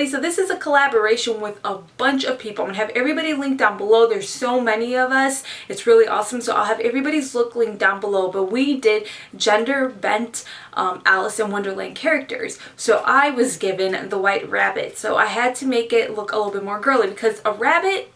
So this is a collaboration with a bunch of people. I'm gonna have everybody linked down below. There's so many of us. It's really awesome. So I'll have everybody's look linked down below. But we did gender bent Alice in Wonderland characters. So I was given the white rabbit. So I had to make it look a little bit more girly because a rabbit,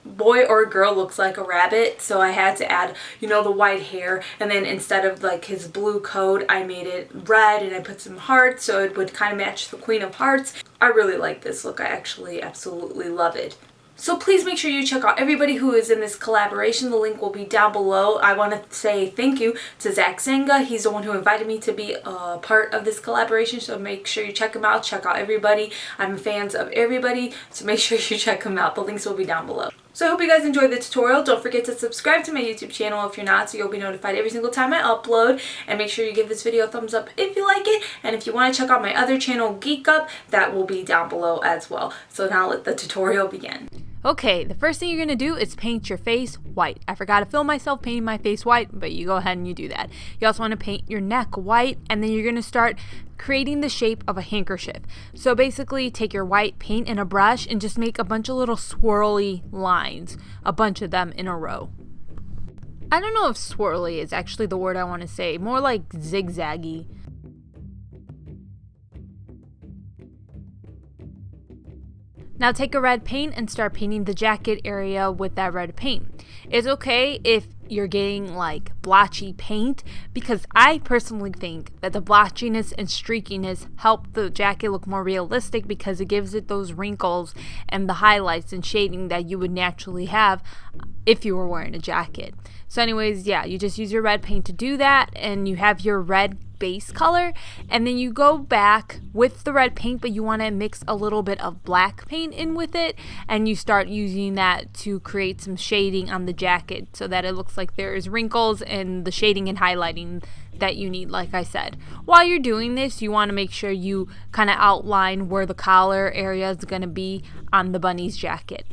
boy or girl, looks like a rabbit, so I had to add, you know, the white hair, and then instead of like his blue coat, I made it red and I put some hearts so it would kind of match the Queen of Hearts. I really like this look. I actually absolutely love it. So please make sure you check out everybody who is in this collaboration. The link will be down below. I want to say thank you to Zach Zenga. He's the one who invited me to be a part of this collaboration. So make sure you check him out. Check out everybody. I'm fans of everybody. So make sure you check him out. The links will be down below. So I hope you guys enjoyed the tutorial. Don't forget to subscribe to my YouTube channel if you're not, so you'll be notified every single time I upload. And make sure you give this video a thumbs up if you like it. And if you want to check out my other channel, Geek Up, that will be down below as well. So now let the tutorial begin. Okay, the first thing you're going to do is paint your face white. I forgot to film myself painting my face white, but you go ahead and you do that. You also want to paint your neck white, and then you're going to start creating the shape of a handkerchief. So basically take your white paint and a brush and just make a bunch of little swirly lines, a bunch of them in a row. I don't know if swirly is actually the word I want to say, more like zigzaggy. Now take a red paint and start painting the jacket area with that red paint. It's okay if you're getting like blotchy paint, because I personally think that the blotchiness and streakiness help the jacket look more realistic because it gives it those wrinkles and the highlights and shading that you would naturally have if you were wearing a jacket. So anyways, yeah, you just use your red paint to do that, and you have your red base color, and then you go back with the red paint, but you want to mix a little bit of black paint in with it, and you start using that to create some shading on the jacket so that it looks like there's wrinkles and the shading and highlighting that you need, like I said. While you're doing this, you want to make sure you kind of outline where the collar area is going to be on the bunny's jacket.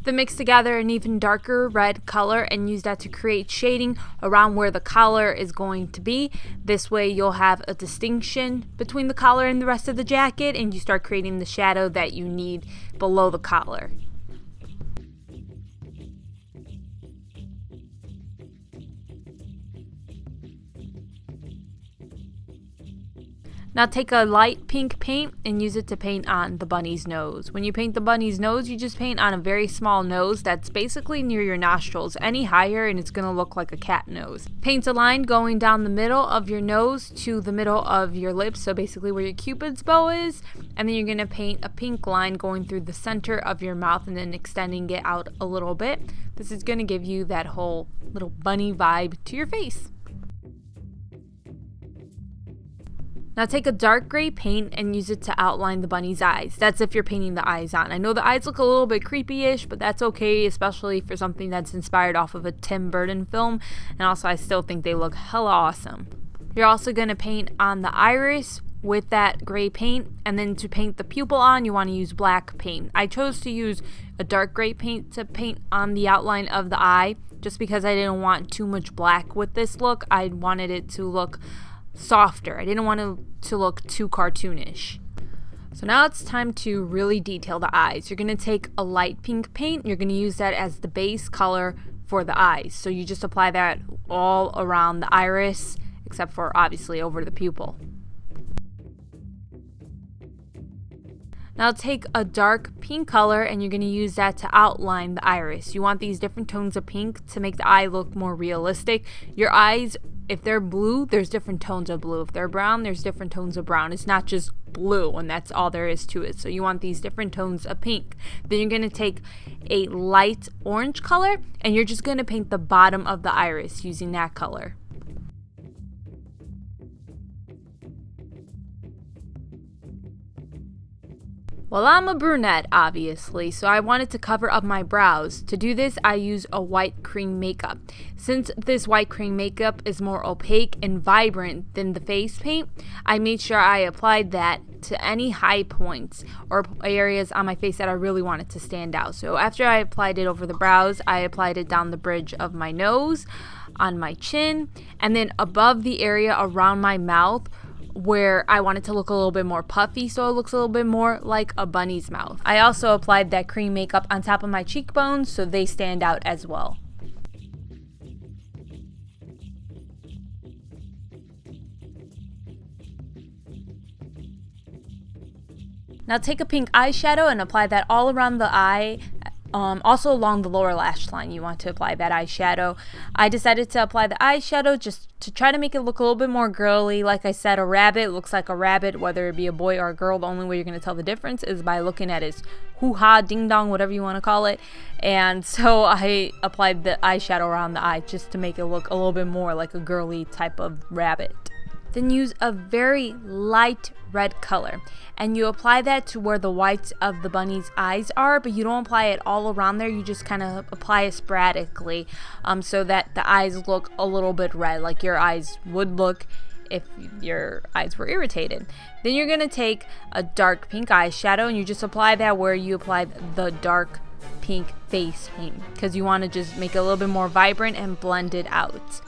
Then mix together an even darker red color and use that to create shading around where the collar is going to be. This way you'll have a distinction between the collar and the rest of the jacket, and you start creating the shadow that you need below the collar. Now take a light pink paint and use it to paint on the bunny's nose. When you paint the bunny's nose, you just paint on a very small nose that's basically near your nostrils. Any higher and it's going to look like a cat nose. Paint a line going down the middle of your nose to the middle of your lips, so basically where your cupid's bow is. And then you're going to paint a pink line going through the center of your mouth and then extending it out a little bit. This is going to give you that whole little bunny vibe to your face. Now take a dark gray paint and use it to outline the bunny's eyes. That's if you're painting the eyes on. I know the eyes look a little bit creepy-ish, but that's okay, especially for something that's inspired off of a Tim Burton film. And also I still think they look hella awesome. You're also going to paint on the iris with that gray paint, and then to paint the pupil on, you want to use black paint. I chose to use a dark gray paint to paint on the outline of the eye, just because I didn't want too much black with this look. I wanted it to look softer. I didn't want it to look too cartoonish. So now it's time to really detail the eyes. You're going to take a light pink paint. You're going to use that as the base color for the eyes. So you just apply that all around the iris, except for obviously over the pupil. Now take a dark pink color and you're going to use that to outline the iris. You want these different tones of pink to make the eye look more realistic. Your eyes, if they're blue, there's different tones of blue. If they're brown, there's different tones of brown. It's not just blue and that's all there is to it. So you want these different tones of pink. Then you're going to take a light orange color and you're just going to paint the bottom of the iris using that color. Well, I'm a brunette, obviously, so I wanted to cover up my brows. To do this, I use a white cream makeup. Since this white cream makeup is more opaque and vibrant than the face paint, I made sure I applied that to any high points or areas on my face that I really wanted to stand out. So after I applied it over the brows, I applied it down the bridge of my nose, on my chin, and then above the area around my mouth, where I want it to look a little bit more puffy, so it looks a little bit more like a bunny's mouth. I also applied that cream makeup on top of my cheekbones so they stand out as well. Now take a pink eyeshadow and apply that all around the eye. Also along the lower lash line, you want to apply that eyeshadow. I decided to apply the eyeshadow just to try to make it look a little bit more girly. Like I said, a rabbit looks like a rabbit, whether it be a boy or a girl. The only way you're going to tell the difference is by looking at his hoo-ha, ding-dong, whatever you want to call it. And so I applied the eyeshadow around the eye just to make it look a little bit more like a girly type of rabbit. Then use a very light red color and you apply that to where the whites of the bunny's eyes are, but you don't apply it all around there. You just kind of apply it sporadically so that the eyes look a little bit red, like your eyes would look if your eyes were irritated. Then you're going to take a dark pink eyeshadow and you just apply that where you applied the dark pink face paint, because you want to just make it a little bit more vibrant and blend it out.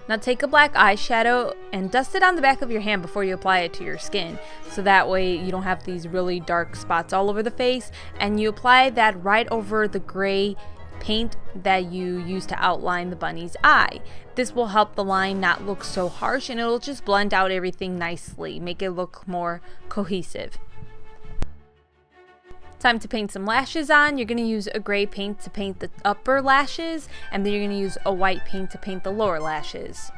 Now take a black eyeshadow and dust it on the back of your hand before you apply it to your skin, so that way you don't have these really dark spots all over the face, and you apply that right over the gray paint that you use to outline the bunny's eye. This will help the line not look so harsh and it'll just blend out everything nicely, make it look more cohesive. Time to paint some lashes on. You're going to use a gray paint to paint the upper lashes, and then you're going to use a white paint to paint the lower lashes.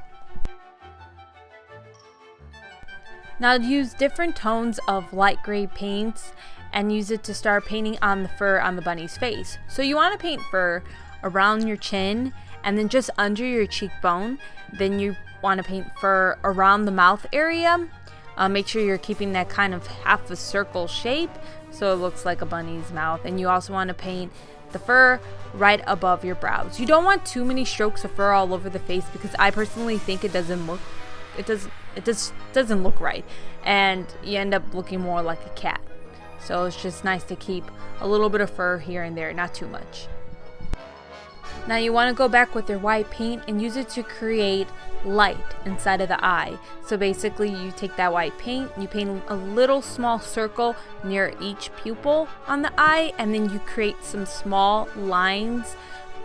Now use different tones of light gray paints and use it to start painting on the fur on the bunny's face. So you want to paint fur around your chin and then just under your cheekbone. Then you want to paint fur around the mouth area. Make sure you're keeping that kind of half a circle shape so it looks like a bunny's mouth. And you also want to paint the fur right above your brows. You don't want too many strokes of fur all over the face, because I personally think it doesn't look right, and you end up looking more like a cat. So it's just nice to keep a little bit of fur here and there, not too much. Now you want to go back with your white paint and use it to create light inside of the eye. So basically you take that white paint, you paint a little small circle near each pupil on the eye, and then you create some small lines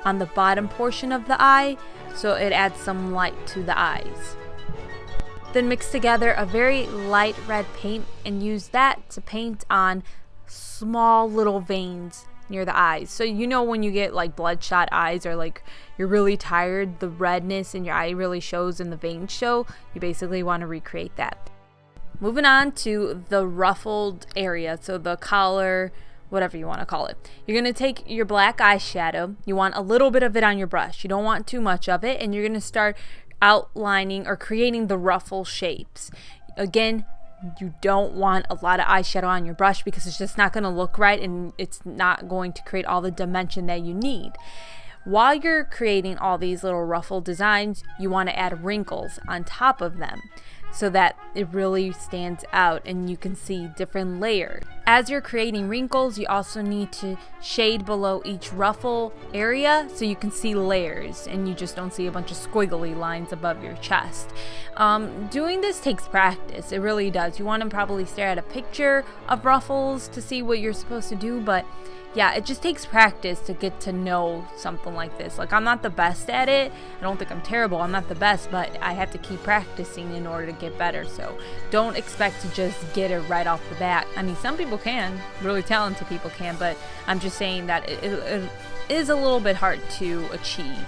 on the bottom portion of the eye, so it adds some light to the eyes. Then mix together a very light red paint and use that to paint on small little veins near the eyes. So you know when you get like bloodshot eyes, or like you're really tired, the redness in your eye really shows and the veins show. You basically want to recreate that. Moving on to the ruffled area, so the collar, whatever you want to call it. You're going to take your black eyeshadow. You want a little bit of it on your brush. You don't want too much of it, and you're going to start outlining or creating the ruffle shapes. Again, you don't want a lot of eyeshadow on your brush because it's just not going to look right and it's not going to create all the dimension that you need. While you're creating all these little ruffle designs, you want to add wrinkles on top of them so that it really stands out and you can see different layers. As you're creating wrinkles, you also need to shade below each ruffle area so you can see layers and you just don't see a bunch of squiggly lines above your chest. Doing this takes practice, it really does. You want to probably stare at a picture of ruffles to see what you're supposed to do, but yeah, it just takes practice to get to know something like this. Like, I'm not the best at it. I don't think I'm terrible. I'm not the best, but I have to keep practicing in order to get better. So don't expect to just get it right off the bat. I mean, some people can, really talented people can, but I'm just saying that it is a little bit hard to achieve.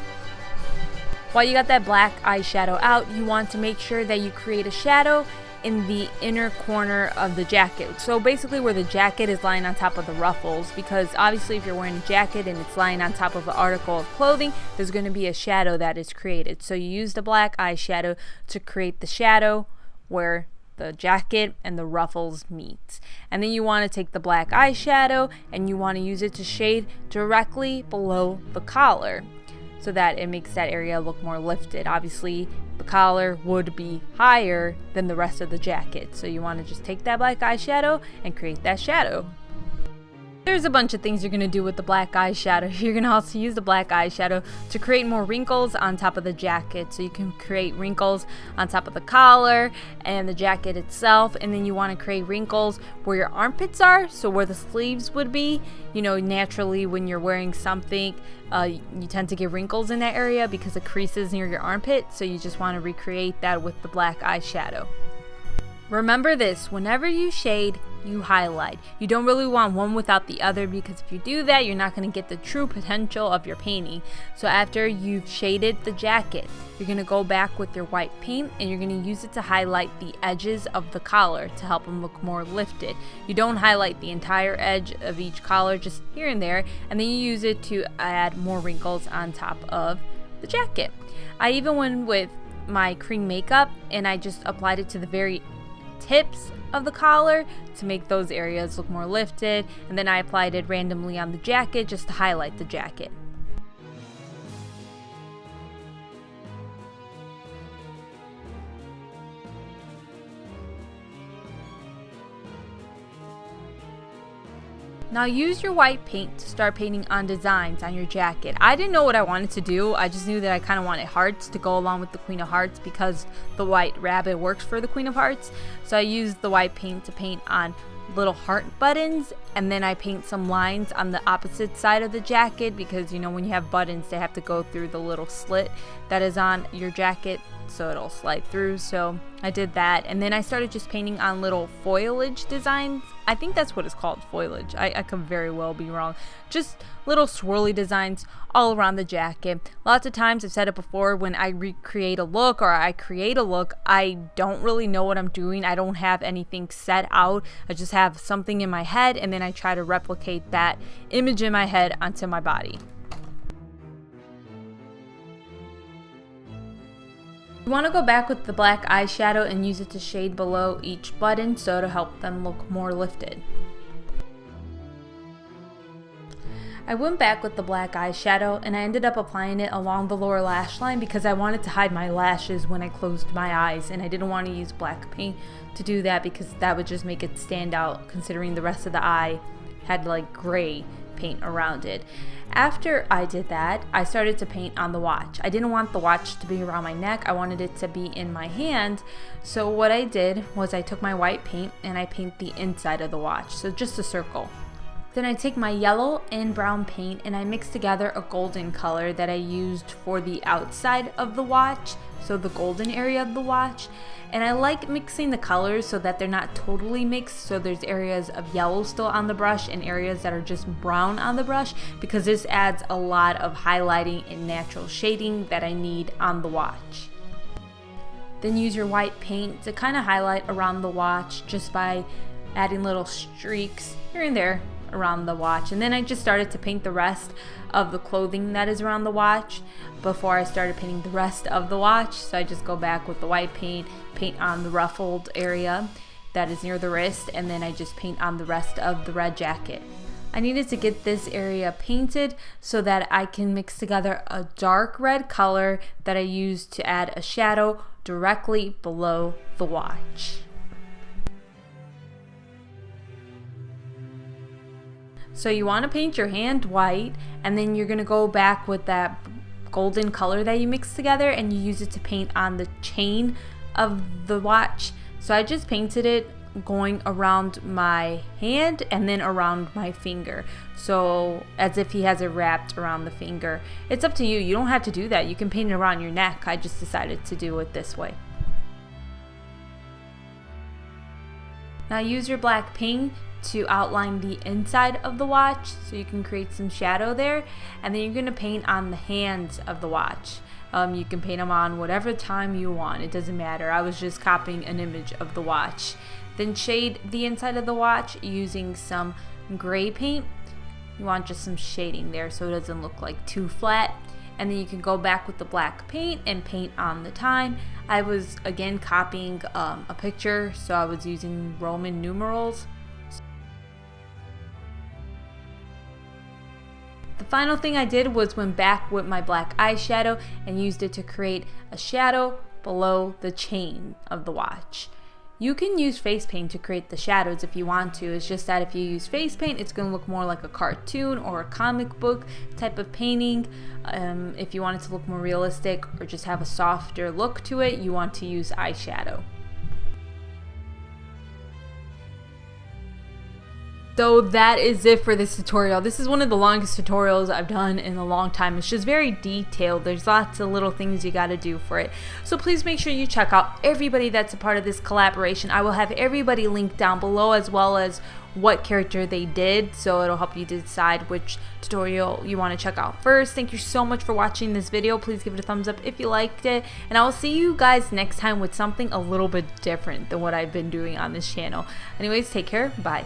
While you got that black eyeshadow out, you want to make sure that you create a shadow in the inner corner of the jacket. So basically where the jacket is lying on top of the ruffles, because obviously if you're wearing a jacket and it's lying on top of an article of clothing, there's going to be a shadow that is created. So you use the black eyeshadow to create the shadow where the jacket and the ruffles meet. And then you want to take the black eyeshadow and you want to use it to shade directly below the collar so that it makes that area look more lifted. Obviously, the collar would be higher than the rest of the jacket, so you want to just take that black eyeshadow and create that shadow. There's a bunch of things you're going to do with the black eyeshadow. You're going to also use the black eyeshadow to create more wrinkles on top of the jacket. So you can create wrinkles on top of the collar and the jacket itself. And then you want to create wrinkles where your armpits are, so where the sleeves would be. You know, naturally when you're wearing something, you tend to get wrinkles in that area because of creases near your armpit. So you just want to recreate that with the black eyeshadow. Remember this, whenever you shade, you highlight. You don't really want one without the other, because if you do that, you're not going to get the true potential of your painting. So after you've shaded the jacket, you're going to go back with your white paint and you're going to use it to highlight the edges of the collar to help them look more lifted. You don't highlight the entire edge of each collar, just here and there, and then you use it to add more wrinkles on top of the jacket. I even went with my cream makeup and I just applied it to the very tips of the collar to make those areas look more lifted, and then I applied it randomly on the jacket just to highlight the jacket. Now use your white paint to start painting on designs on your jacket. I didn't know what I wanted to do. I just knew that I kind of wanted hearts to go along with the Queen of Hearts because the white rabbit works for the Queen of Hearts. So I used the white paint to paint on little heart buttons, and then I paint some lines on the opposite side of the jacket because, you know, when you have buttons, they have to go through the little slit that is on your jacket so it'll slide through. So I did that, and then I started just painting on little foliage designs. I think that's what it's called, foliage. I could very well be wrong. Just little swirly designs all around the jacket. Lots of times, I've said it before, when I recreate a look or I create a look, I don't really know what I'm doing. I don't have anything set out. I just have something in my head, and then I try to replicate that image in my head onto my body. You want to go back with the black eyeshadow and use it to shade below each button so to help them look more lifted. I went back with the black eyeshadow and I ended up applying it along the lower lash line because I wanted to hide my lashes when I closed my eyes, and I didn't want to use black paint to do that because that would just make it stand out considering the rest of the eye had like gray paint around it. After I did that, I started to paint on the watch. I didn't want the watch to be around my neck. I wanted it to be in my hand. So what I did was I took my white paint and I paint the inside of the watch, so just a circle. Then I take my yellow and brown paint and I mix together a golden color that I used for the outside of the watch, so the golden area of the watch. And I like mixing the colors so that they're not totally mixed, so there's areas of yellow still on the brush and areas that are just brown on the brush, because this adds a lot of highlighting and natural shading that I need on the watch. Then use your white paint to kind of highlight around the watch just by adding little streaks here and there around the watch. And then I just started to paint the rest of the clothing that is around the watch before I started painting the rest of the watch. So I just go back with the white paint on the ruffled area that is near the wrist, and then I just paint on the rest of the red jacket. I needed to get this area painted so that I can mix together a dark red color that I use to add a shadow directly below the watch. So you want to paint your hand white, and then you're going to go back with that golden color that you mixed together and you use it to paint on the chain of the watch. So I just painted it going around my hand and then around my finger, so as if he has it wrapped around the finger. It's up to you. You don't have to do that. You can paint it around your neck. I just decided to do it this way. Now use your black paint to outline the inside of the watch so you can create some shadow there, and then you're going to paint on the hands of the watch. You can paint them on whatever time you want, it doesn't matter. I was just copying an image of the watch. Then shade the inside of the watch using some gray paint. You want just some shading there so it doesn't look like too flat. and then you can go back with the black paint and paint on the time. I was again copying a picture, so I was using Roman numerals. The final thing I did was went back with my black eyeshadow and used it to create a shadow below the chain of the watch. You can use face paint to create the shadows if you want to. It's just that if you use face paint, it's going to look more like a cartoon or a comic book type of painting. If you want it to look more realistic or just have a softer look to it, you want to use eyeshadow. So that is it for this tutorial. This is one of the longest tutorials I've done in a long time. It's just very detailed. There's lots of little things you got to do for it. So please make sure you check out everybody that's a part of this collaboration. I will have everybody linked down below, as well as what character they did, so it'll help you decide which tutorial you want to check out first. Thank you so much for watching this video. Please give it a thumbs up if you liked it, and I will see you guys next time with something a little bit different than what I've been doing on this channel. Anyways, take care. Bye.